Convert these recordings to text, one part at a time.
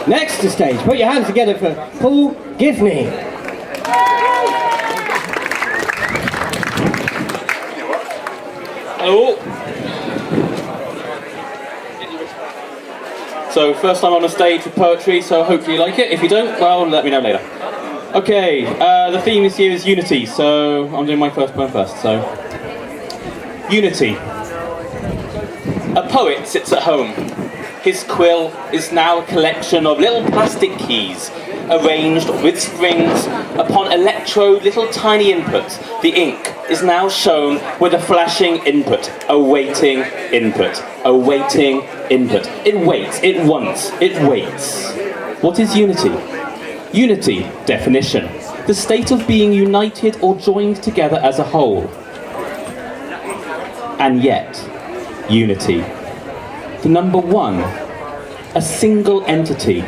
Next to stage, put your hands together for Paul Gifney. Hello. So, first time on a stage with poetry, so hopefully you like it. If you don't, well, let me know later. Okay, the theme this year is unity, so I'm doing my first poem first, so. Unity. A poet sits at home. His quill is now a collection of little plastic keys, arranged with springs upon electrode little tiny inputs. The ink is now shown with a flashing input, awaiting input, awaiting input. It waits, it wants, it waits. What is unity? Unity, definition, the state of being united or joined together as a whole. And yet, unity. The number one, a single entity.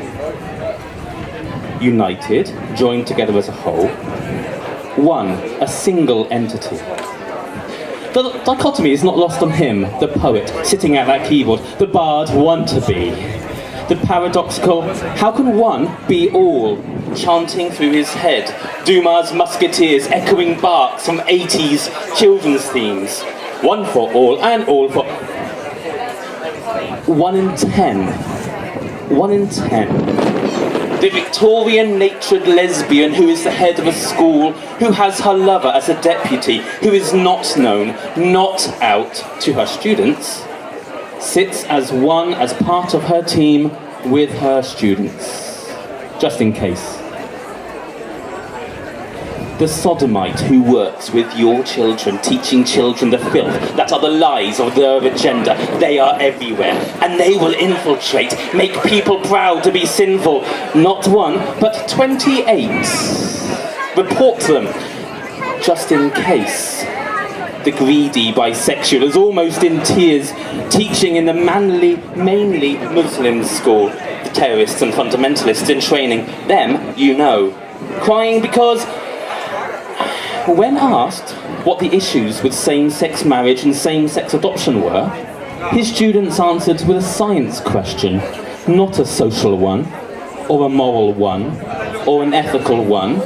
United, joined together as a whole. One, a single entity. The dichotomy is not lost on him, the poet, sitting at that keyboard, the bard want-to-be. The paradoxical, how can one be all, chanting through his head, Dumas' Musketeers echoing barks from 80s children's themes. One for all and all for... 1 in 10. 1 in 10. The Victorian-natured lesbian who is the head of a school, who has her lover as a deputy, who is not known, not out to her students, sits as one, as part of her team with her students. Just in case. The sodomite who works with your children, teaching children the filth that are the lies of their agenda. They are everywhere, and they will infiltrate, make people proud to be sinful. Not one, but 28. Report them, just in case. The greedy bisexual is almost in tears, teaching in the mainly Muslim school. The terrorists and fundamentalists in training, them you know. Crying because... when asked what the issues with same-sex marriage and same-sex adoption were, his students answered with a science question, not a social one, or a moral one, or an ethical one.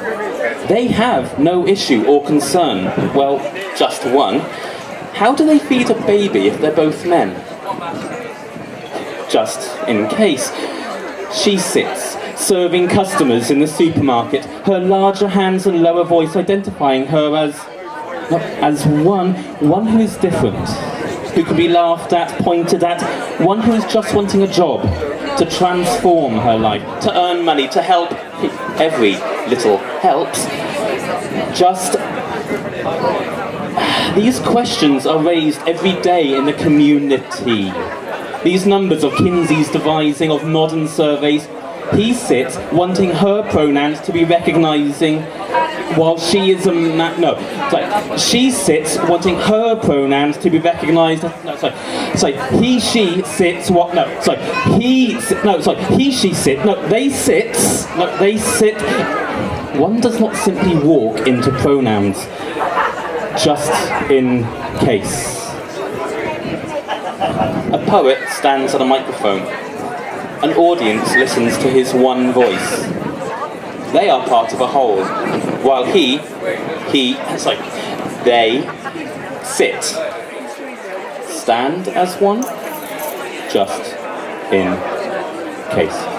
They have no issue or concern, well, just one. How do they feed a baby if they're both men? Just in case. She sits, serving customers in the supermarket, her larger hands and lower voice identifying her as one who is different, who can be laughed at, pointed at, one who is just wanting a job, to transform her life, to earn money, to help. Every little helps. Just... these questions are raised every day in the community. These numbers of Kinsey's devising of modern surveys. He sits wanting her pronouns to be recognising while she is a man. No, sorry. She sits wanting her pronouns to be recognised. No, sorry. He, she sits what? No, sorry. He, no, sorry. He, she sit. No, they sit. No, they sit. One does not simply walk into pronouns, just in case. A poet stands at a microphone. An audience listens to his one voice. They are part of a whole, while they sit. Stand as one, just in case.